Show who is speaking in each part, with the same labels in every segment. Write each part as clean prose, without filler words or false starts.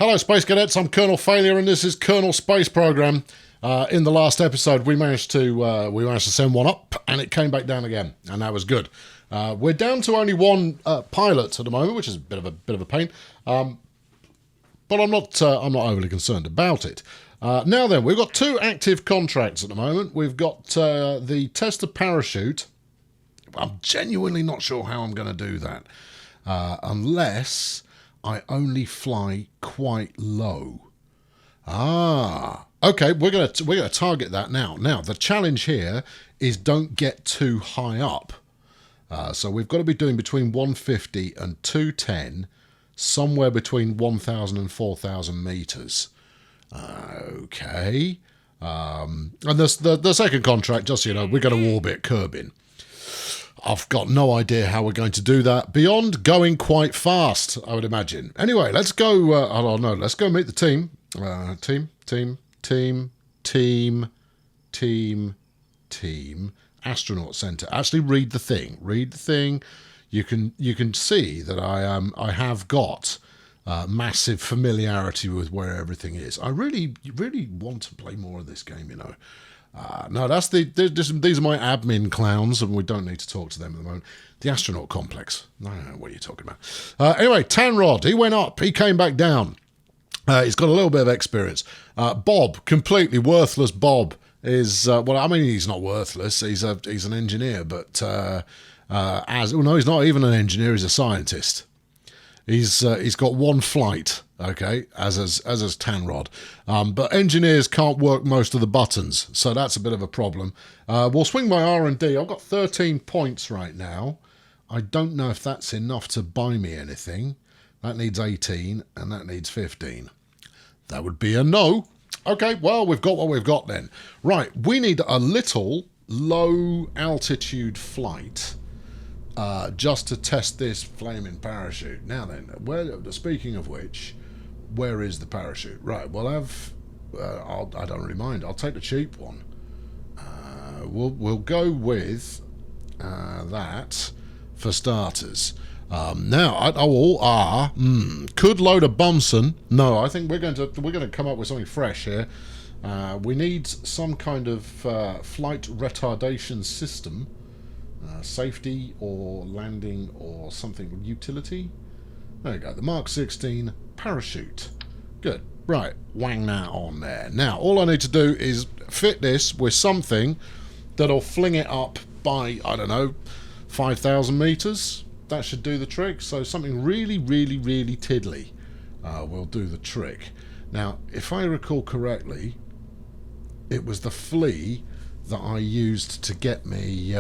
Speaker 1: Hello Space Cadets, I'm Colonel Failure and this is Kerbal Space Program. In the last episode we managed to send one up and it came back down again, and that was good. We're down to only one pilot at the moment, which is a bit of a pain. But I'm not overly concerned about it. Now then, we've got two active contracts at the moment. We've got the tester parachute. I'm genuinely not sure how I'm going to do that, unless I only fly quite low. Okay, we're gonna target that now. Now the challenge here is don't get too high up. So we've got to be doing between 150 and 210, somewhere between 1,000 and 4,000 meters. Okay. And the second contract, just so you know, we're going to orbit Kerbin. I've got no idea how we're going to do that beyond going quite fast, I would imagine. Anyway, let's go. I don't know. Let's go meet the team. Team. Astronaut Center. Actually, read the thing. Read the thing. You can see that I have got massive familiarity with where everything is. I really want to play more of this game, you know. No, that's these are my admin clowns, and we don't need to talk to them at the moment. The astronaut complex. No, what are you talking about? Anyway, Tanrod, he went up, he came back down. He's got a little bit of experience. Bob, completely worthless. Bob is well, I mean, he's not worthless. He's an engineer, but no, he's not even an engineer. He's a scientist. He's got one flight, okay, as is Tanrod. But engineers can't work most of the buttons, so that's a bit of a problem. We'll swing my R&D. I've got 13 points right now. I don't know if that's enough to buy me anything. That needs 18, and that needs 15. That would be a no. Okay, well, we've got what we've got then. Right, we need a little low-altitude flight just to test this flaming parachute. Now then, speaking of which, where is the parachute? Right, well, I don't really mind. I'll take the cheap one. We'll go with that for starters. Now, could load a Bunsen. No, I think we're going to come up with something fresh here. We need some kind of flight retardation system. Safety or landing or something, utility. There you go, the Mark 16 parachute. Good, right, wang that on there. Now all I need to do is fit this with something that'll fling it up by, I don't know, 5,000 meters. That should do the trick. So something really tiddly will do the trick. Now if I recall correctly, it was the flea that I used to get me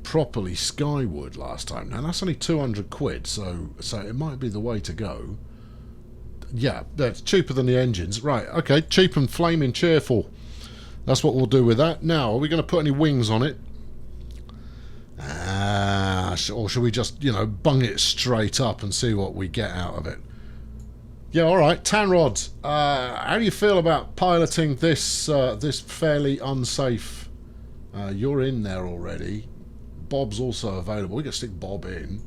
Speaker 1: properly skyward last time. Now that's only 200 quid, so it might be the way to go. Yeah, that's cheaper than the engines. Right, okay, cheap and flaming cheerful. That's what we'll do with that. Now, are we going to put any wings on it? Or should we just, bung it straight up and see what we get out of it? Yeah, all right. Tanrod, how do you feel about piloting this fairly unsafe? You're in there already. Bob's also available. We can stick Bob in.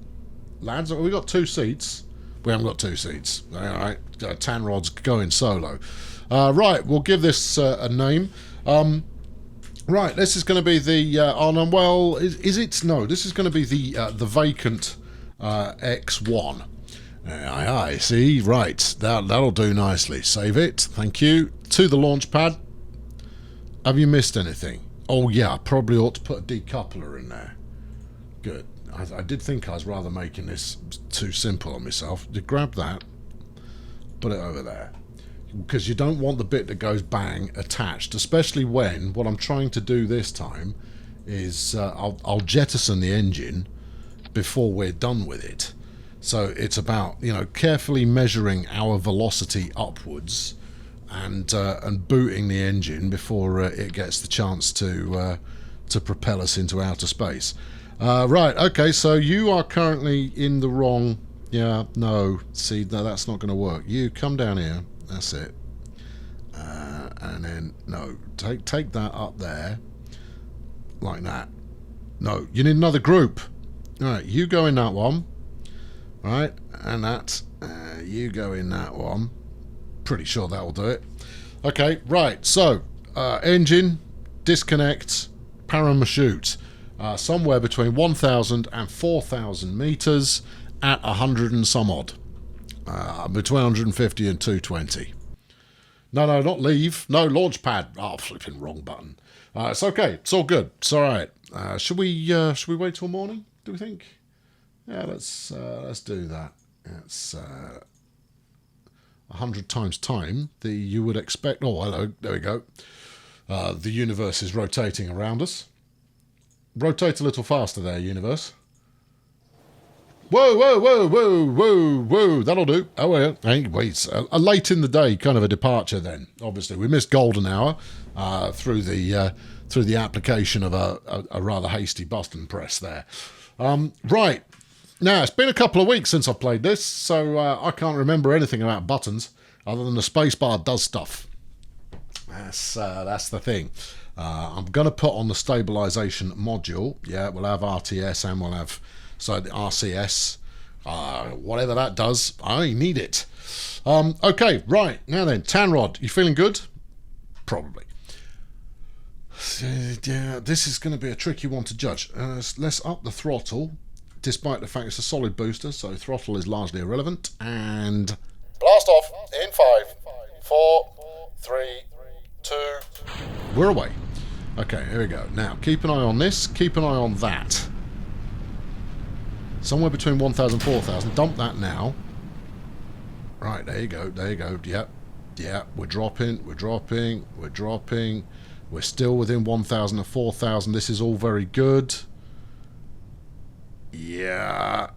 Speaker 1: Lads, we got 2 seats. We haven't got 2 seats. All right, Tanrod's going solo. Right, we'll give this a name. Right, this is going to be the is it? No, this is going to be the vacant X1. Aye, see, right, that'll do nicely. Save it, thank you. To the launch pad. Have you missed anything? Oh yeah, I probably ought to put a decoupler in there. Good. I did think I was rather making this too simple on myself. You grab that, put it over there. Because you don't want the bit that goes bang attached, especially when what I'm trying to do this time is I'll jettison the engine before we're done with it. So it's about, carefully measuring our velocity upwards and booting the engine before it gets the chance to propel us into outer space. Right, okay, so you are currently in the wrong... Yeah, no, see, no, that's not going to work. You come down here, that's it. And then, no, take that up there, like that. No, you need another group. All right, you go in that one. Right, and that, You go in that one. Pretty sure that'll do it. Okay, right. So, engine, disconnect, parachute. Somewhere between 1,000 and 4,000 meters at 100 and some odd. Between 150 and 220. No, not leave. No, launch pad. Oh, flipping wrong button. It's okay. It's all good. It's all right. Should we wait till morning? Do we think? Yeah, let's do that. It's 100 times time that you would expect. Oh, hello. There we go. The universe is rotating around us. Rotate a little faster there, universe. Whoa, whoa, whoa, whoa, whoa, whoa. That'll do. Oh, well, hey, wait. A late in the day kind of a departure then. Obviously, we missed golden hour through the application of a rather hasty button press there. Right. Now, it's been a couple of weeks since I've played this, so I can't remember anything about buttons other than the spacebar does stuff. That's the thing. I'm going to put on the stabilization module. Yeah, we'll have RTS and we'll have the RCS. Whatever that does, I need it. Okay, right. Now then, Tanrod, you feeling good? Probably. Yeah, this is going to be a tricky one to judge. Let's up the throttle, despite the fact it's a solid booster, so throttle is largely irrelevant. And blast off in 5, 4, 3, 2. We're away. Okay, here we go. Now, keep an eye on this. Keep an eye on that. Somewhere between 1,000 and 4,000. Dump that now. Right, there you go. There you go. Yep. Yeah, we're dropping. We're dropping. We're dropping. We're still within 1,000 and 4,000. This is all very good. Yeah.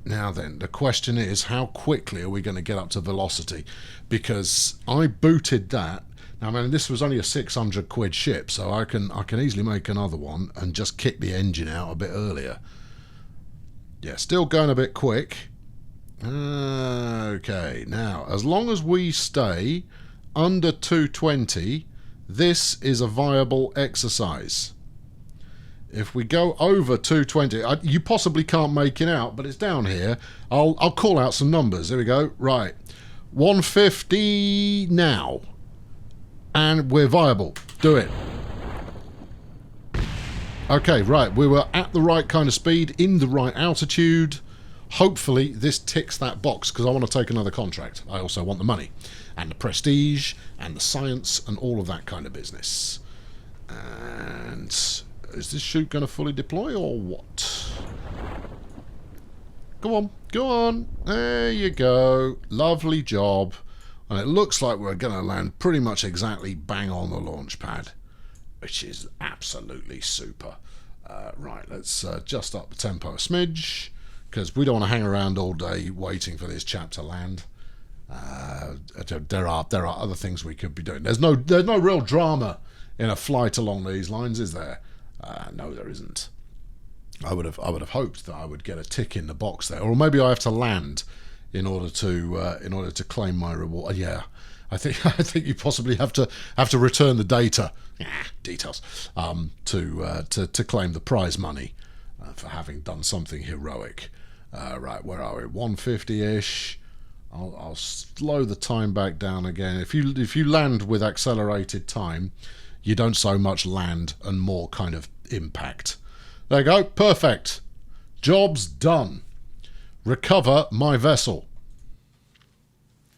Speaker 1: Now then, the question is, how quickly are we going to get up to velocity? Because I booted that. Now, I mean, this was only a 600 quid ship, so I can easily make another one and just kick the engine out a bit earlier. Yeah, still going a bit quick. Okay, now, as long as we stay under 220, this is a viable exercise. If we go over 220, you possibly can't make it out, but it's down here. I'll call out some numbers. Here we go. Right. 150 now. And we're viable. Do it. Okay, right. We were at the right kind of speed, in the right altitude. Hopefully this ticks that box, because I want to take another contract. I also want the money, and the prestige, and the science, and all of that kind of business. And is this chute going to fully deploy, or what? Go on. Go on. There you go. Lovely job. And it looks like we're going to land pretty much exactly bang on the launch pad, which is absolutely super. Right, let's just up the tempo a smidge, because we don't want to hang around all day waiting for this chap to land. There are other things we could be doing. There's no real drama in a flight along these lines, is there? No, there isn't. I would have hoped that I would get a tick in the box there, or maybe I have to land in order to claim my reward. Yeah, I think you possibly have to return the data, details, to claim the prize money for having done something heroic. Right, where are we? 150-ish. I'll slow the time back down again. If you land with accelerated time, you don't so much land and more kind of impact. There you go. Perfect. Job's done. Recover my vessel.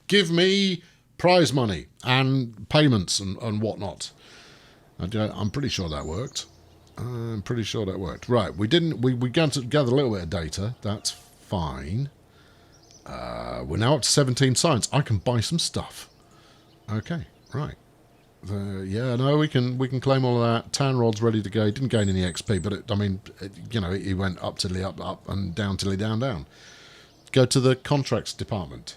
Speaker 1: Give me prize money and payments and whatnot. I'm pretty sure that worked. Right, we gather a little bit of data. That's fine. We're now up to 17 science. I can buy some stuff. Okay, right. Yeah, no, we can claim all of that. Tanrod's ready to go. He didn't gain any XP, but he went up till he up and down till he down. Go to the contracts department,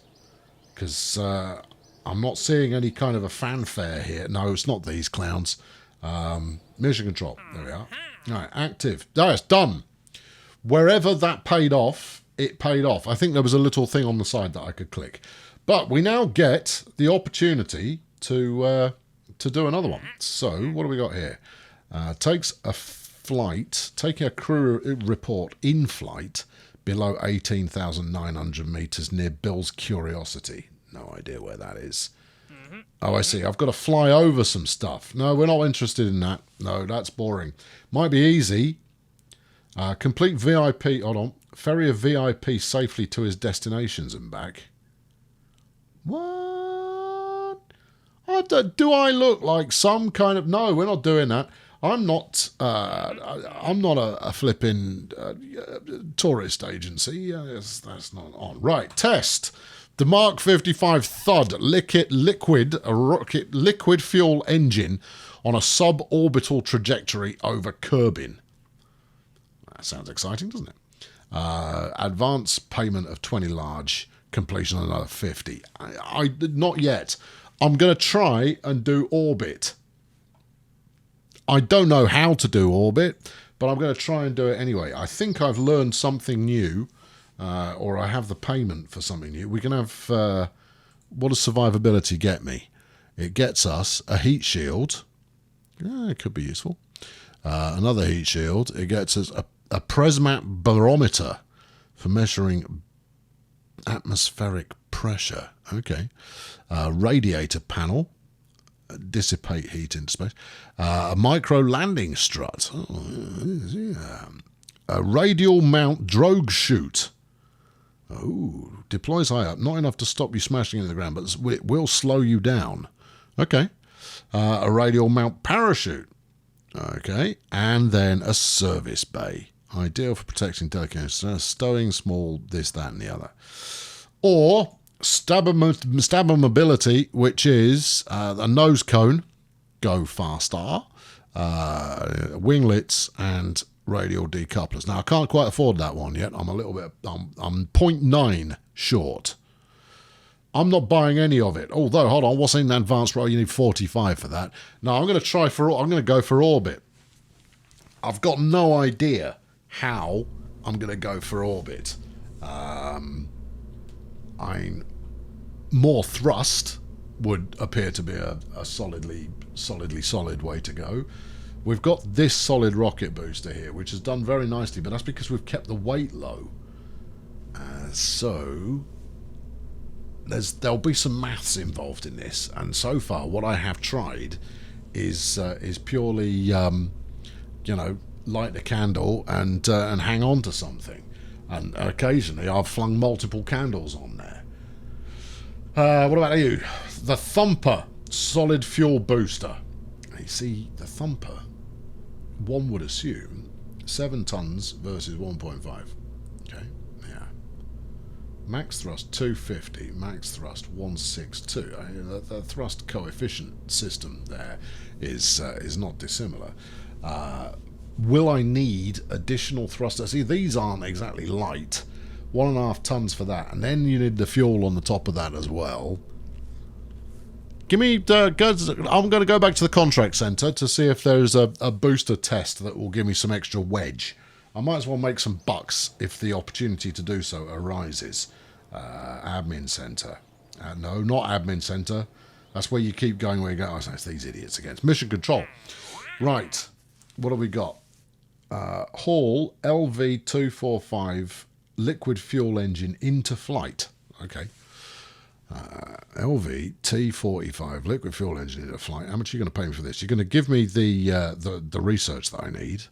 Speaker 1: because I'm not seeing any kind of a fanfare here. No, it's not these clowns. Mission control. There we are. All right, active. It's done. Wherever that paid off, it paid off. I think there was a little thing on the side that I could click. But we now get the opportunity to do another one. So, what do we got here? Takes a flight, taking a crew report in flight below 18,900 meters near Bill's Curiosity. No idea where that is. Oh, I see. I've got to fly over some stuff. No, we're not interested in that. No, that's boring. Might be easy. Complete VIP. Hold on. Ferry a VIP safely to his destinations and back. What? Do I look like some kind of... No, we're not doing that. I'm not a flipping tourist agency. That's not on. Right, test. The Mark 55 Thud liquid fuel engine on a suborbital trajectory over Kerbin. That sounds exciting, doesn't it? Advance payment of 20 large, completion on another 50. I not yet. I'm going to try and do orbit. I don't know how to do orbit, but I'm going to try and do it anyway. I think I've learned something new, or I have the payment for something new. We can have... what does survivability get me? It gets us a heat shield. Yeah, it could be useful. Another heat shield. It gets us a Presmat barometer for measuring atmospheric pressure. Okay. Radiator panel. Dissipate heat into space. A micro landing strut. Oh, yeah. A radial mount drogue chute. Oh, deploys high up. Not enough to stop you smashing into the ground, but it will slow you down. Okay. A radial mount parachute. Okay. And then a service bay. Ideal for protecting delicate stowing small this, that, and the other. Or stabber mobility, which is a nose cone, go faster, winglets, and radial decouplers. Now, I can't quite afford that one yet. I'm a little bit... I'm 0.9 short. I'm not buying any of it. Although, hold on, what's in the advanced role? You need 45 for that. No, I'm going to go for orbit. I've got no idea how I'm going to go for orbit. More thrust would appear to be a solidly solid way to go. We've got this solid rocket booster here, which has done very nicely, but that's because we've kept the weight low. So there'll be some maths involved in this, and so far what I have tried is purely light a candle and hang on to something, and occasionally I've flung multiple candles on there. What about you? The Thumper solid fuel booster. You see, the Thumper, one would assume 7 tons versus 1.5. Okay, yeah. Max thrust 250, max thrust 162. The thrust coefficient system there is not dissimilar. Will I need additional thrust? See, these aren't exactly light. 1.5 tons for that, and then you need the fuel on the top of that as well. Give me... I'm going to go back to the contract centre to see if there's a booster test that will give me some extra wedge. I might as well make some bucks if the opportunity to do so arises. Admin centre. No, not admin centre. That's where you keep going where you go. Oh, it's these idiots again. It's mission control. Right. What have we got? Hall LV-245 liquid fuel engine into flight. Okay. LV-T45 liquid fuel engine into flight. How much are you going to pay me for this? You're going to give me the research that I need.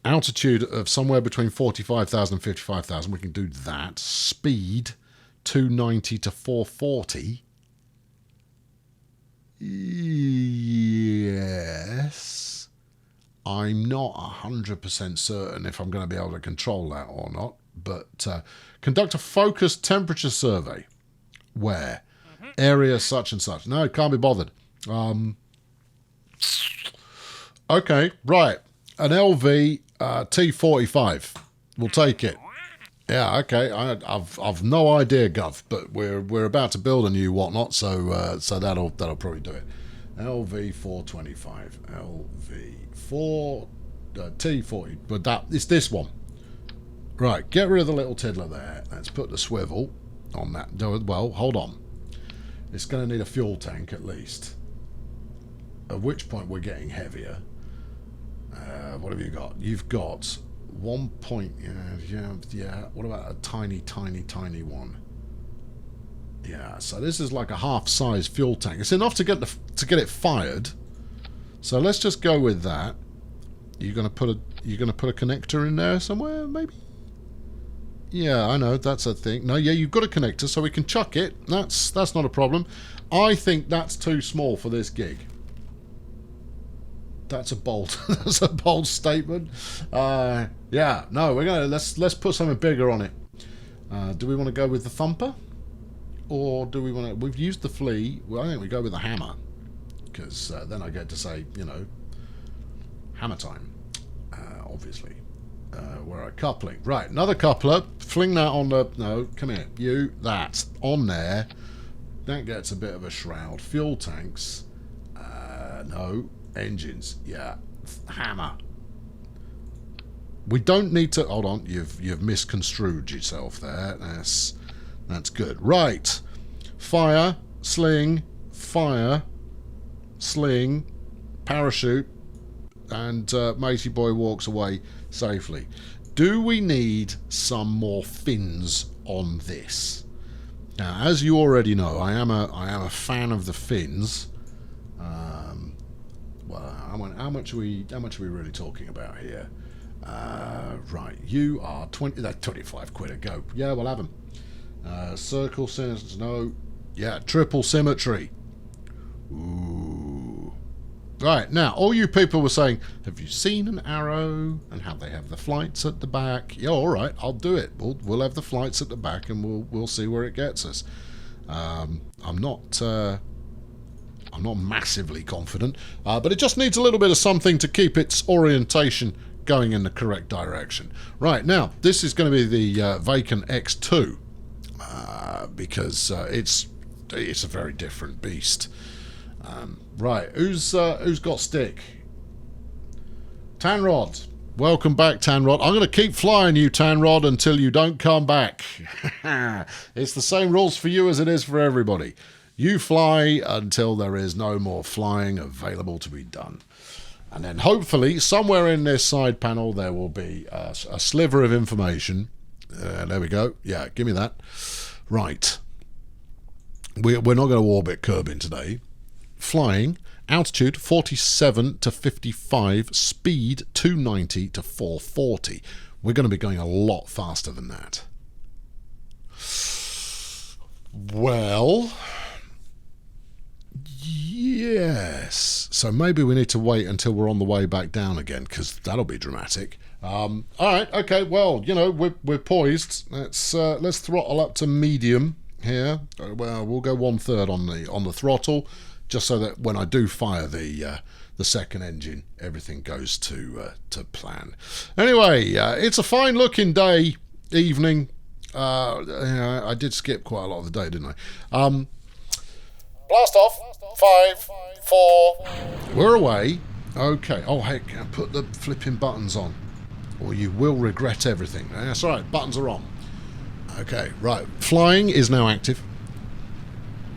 Speaker 1: Altitude of somewhere between 45,000 and 55,000. We can do that. Speed 290 to 440. Yes. I'm not 100% certain if I'm going to be able to control that or not. But conduct a focused temperature survey. Where? Area such and such. No, can't be bothered. Okay, right. An LV T45. We'll take it. Yeah, okay. I've no idea, Gov, but we're about to build a new whatnot, so that'll probably do it. LV 425, LV 4 T40, but it's this one. Right, get rid of the little tiddler there. Let's put the swivel on that. Well, hold on. It's going to need a fuel tank at least. At which point we're getting heavier. What have you got? You've got 1 point. Yeah. What about a tiny one? Yeah. So this is like a half-size fuel tank. It's enough to get it fired. So let's just go with that. You're gonna put a connector in there somewhere, maybe? Yeah, I know, that's a thing. No, yeah, you've got a connector, so we can chuck it. That's not a problem. I think that's too small for this gig. That's a bold that's a bold statement. Yeah, no, we're gonna let's put something bigger on it. Do we want to go with the thumper? Or do we want to... We've used the flea. Well, I think we go with the hammer. Because then I get to say, you know, hammer time. Obviously. We're a coupling. Right, another coupler. Fling that on the... No, come here. You, that. On there. That gets a bit of a shroud. Fuel tanks. No. Engines. Yeah. Hammer. We don't need to... Hold on. You've misconstrued yourself there. That's good. Right. Fire. Sling. Fire. Sling. Parachute. And Matey Boy walks away safely. Do we need some more fins on this? Now, as you already know, I am a fan of the fins. Well, how much are we really talking about here? Right, you are 25 quid a go. Yeah, we'll have them. Circle symmetry, no. Yeah, triple symmetry. Ooh. Right, now, all you people were saying, have you seen an arrow and how they have the flights at the back? Yeah, all right, I'll do it. We'll have the flights at the back and we'll see where it gets us. I'm not massively confident, but it just needs a little bit of something to keep its orientation going in the correct direction. Right, now, this is going to be the Vacant X2, because it's a very different beast. Right, who's got stick? Tanrod. Welcome back, Tanrod. I'm going to keep flying you, Tanrod, until you don't come back. It's the same rules for you as it is for everybody. You fly until there is no more flying available to be done. And then hopefully, somewhere in this side panel, there will be a sliver of information. There we go. Yeah, give me that. Right. We're not going to orbit Kerbin today. Flying, altitude 47 to 55, speed 290 to 440. We're going to be going a lot faster than that. Well, yes. So maybe we need to wait until we're on the way back down again, because that'll be dramatic. All right, okay. Well, you know, we're poised. Let's throttle up to medium here. Well, we'll go 1/3 on the throttle, just so that when I do fire the second engine, everything goes to plan. Anyway, it's a fine-looking day, evening. I did skip quite a lot of the day, didn't I? Blast off. 5, 4. We're away. Okay. Oh, heck, put the flipping buttons on, or you will regret everything. That's all right. Buttons are on. Okay, right. Flying is now active.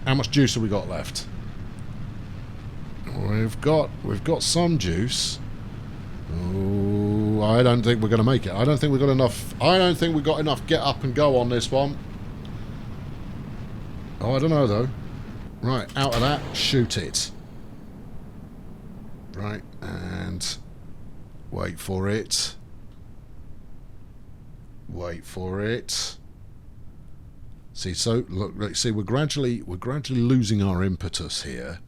Speaker 1: How much juice have we got left? We've got some juice. Oh, I don't think we're going to make it. I don't think we've got enough. I don't think we've got enough get up and go on this one. Oh, I don't know though. Right, out of that, shoot it. Right, and wait for it. Wait for it. See, so look, see, we're gradually losing our impetus here.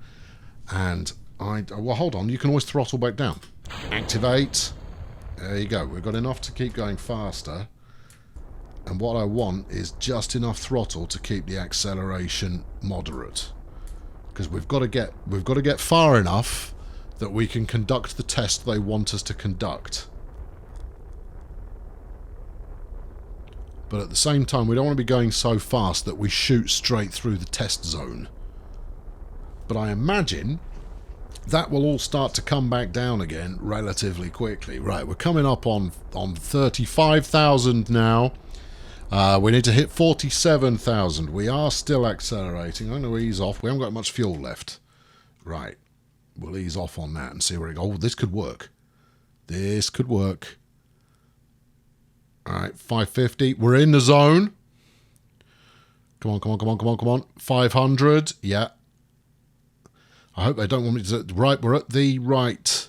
Speaker 1: And well, hold on, you can always throttle back down. Activate. There you go. We've got enough to keep going faster. And what I want is just enough throttle to keep the acceleration moderate. Because we've got to get far enough that we can conduct the test they want us to conduct. But at the same time, we don't want to be going so fast that we shoot straight through the test zone. But I imagine that will all start to come back down again relatively quickly. Right, we're coming up on 35,000 now. We need to hit 47,000. We are still accelerating. I'm going to ease off. We haven't got much fuel left. Right, we'll ease off on that and see where it goes. Oh, this could work. This could work. All right, 550. We're in the zone. Come on, come on, come on, come on, come on. 500. Yeah. I hope they don't want me to... Right, we're at the right.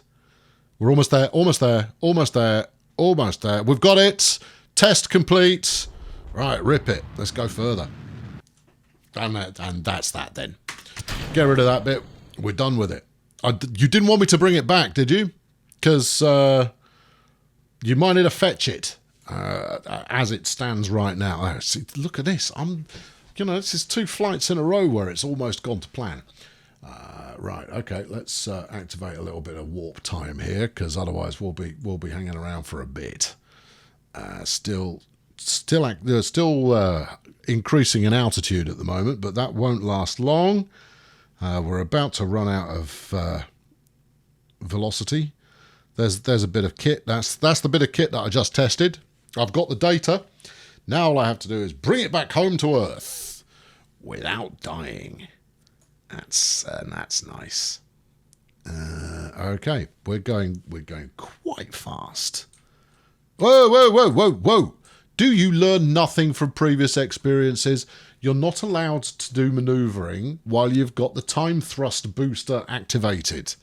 Speaker 1: We're almost there, almost there, almost there, almost there. We've got it. Test complete. Right, rip it. Let's go further. And that's that then. Get rid of that bit. We're done with it. You didn't want me to bring it back, did you? Because you might need to fetch it as it stands right now. See, look at this. This is 2 flights in a row where it's almost gone to plan. Right, okay, let's activate a little bit of warp time here, because otherwise we'll be hanging around for a bit. Still increasing in altitude at the moment, but that won't last long. We're about to run out of velocity. There's a bit of kit. That's the bit of kit that I just tested. I've got the data. Now all I have to do is bring it back home to Earth without dying. That's nice. Okay, we're going quite fast. Whoa, whoa, whoa, whoa, whoa! Do you learn nothing from previous experiences? You're not allowed to do manoeuvring while you've got the time thrust booster activated,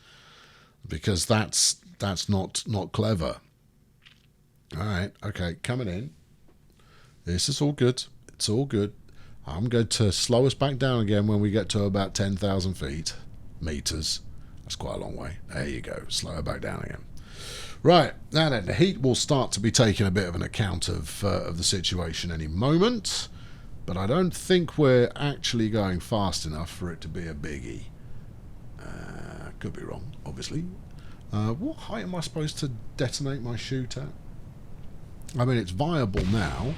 Speaker 1: because that's not clever. All right, okay, coming in. This is all good. It's all good. I'm going to slow us back down again when we get to about 10,000 feet. Meters. That's quite a long way. There you go. Slow her back down again. Right, now then, the heat will start to be taking a bit of an account of the situation any moment, but I don't think we're actually going fast enough for it to be a biggie. Could be wrong, obviously. What height am I supposed to detonate my chute at? I mean, it's viable now.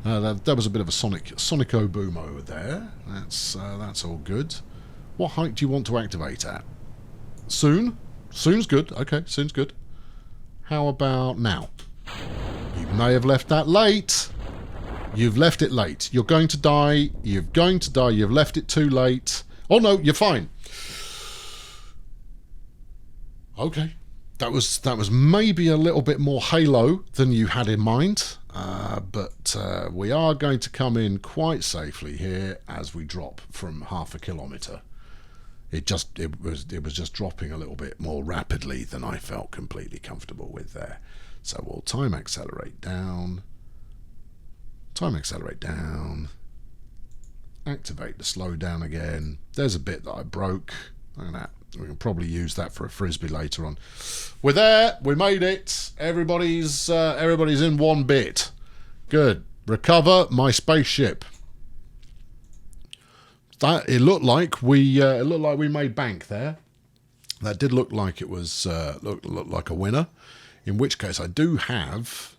Speaker 1: There was a bit of a sonico boom over there. That's all good. What height do you want to activate at? Soon? Soon's good. Okay, soon's good. How about now? You may have left that late. You've left it late. You're going to die. You're going to die. You've left it too late. Oh no, you're fine. Okay. That was maybe a little bit more Halo than you had in mind. But we are going to come in quite safely here as we drop from 0.5 kilometre. It was just dropping a little bit more rapidly than I felt completely comfortable with there. So we'll time accelerate down. Time accelerate down. Activate the slow down again. There's a bit that I broke. Look at that. We can probably use that for a frisbee later on. We're there. We made it. Everybody's in one bit. Good. Recover my spaceship. It looked like we made bank there. That did look like it was looked like a winner. In which case, I do have.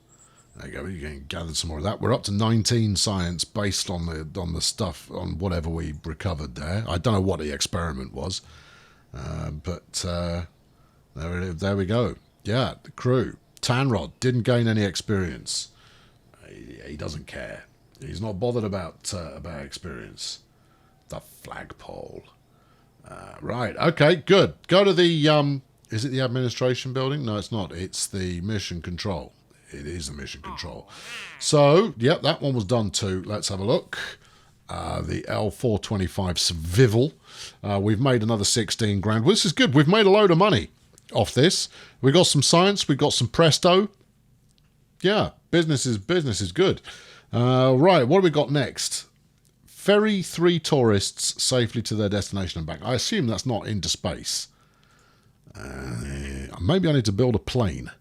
Speaker 1: There you go. You can gather some more of that. We're up to 19 science based on the stuff on whatever we recovered there. I don't know what the experiment was. But there we go. Yeah, the crew. Tanrod didn't gain any experience. He doesn't care. He's not bothered about experience. The flagpole. Right. Okay. Good. Go to the is it the administration building? No, it's not. It's the mission control. It is the mission control. So, yep, that one was done too. Let's have a look. The L425 Svivel. We've made another 16 grand. Well, this is good. We've made a load of money off this. We got some science. We got some presto. Yeah, business is good. Right, what have we got next? Ferry 3 tourists safely to their destination and back. I assume that's not into space. Maybe I need to build a plane.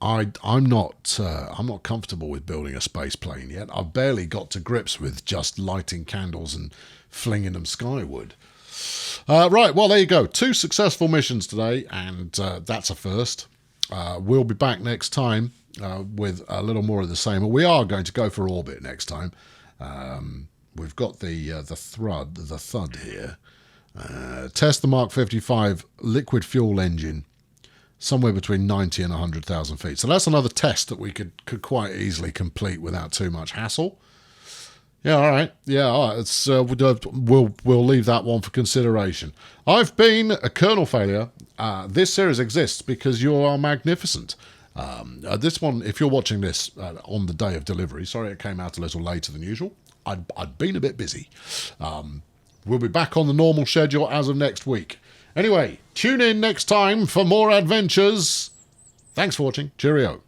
Speaker 1: I'm not comfortable with building a space plane yet. I've barely got to grips with just lighting candles and flinging them skyward. Right, well, there you go. 2 successful missions today, and that's a first. We'll be back next time with a little more of the same. We are going to go for orbit next time. We've got the thud here. Test the Mark 55 liquid fuel engine. Somewhere between 90 and 100,000 feet. So that's another test that we could quite easily complete without too much hassle. Yeah, all right. Yeah, all right. It's, we'll leave that one for consideration. I've been a Kernal failure. This series exists because you are magnificent. This one, if you're watching this on the day of delivery, sorry it came out a little later than usual. I'd been a bit busy. We'll be back on the normal schedule as of next week. Anyway, tune in next time for more adventures. Thanks for watching. Cheerio.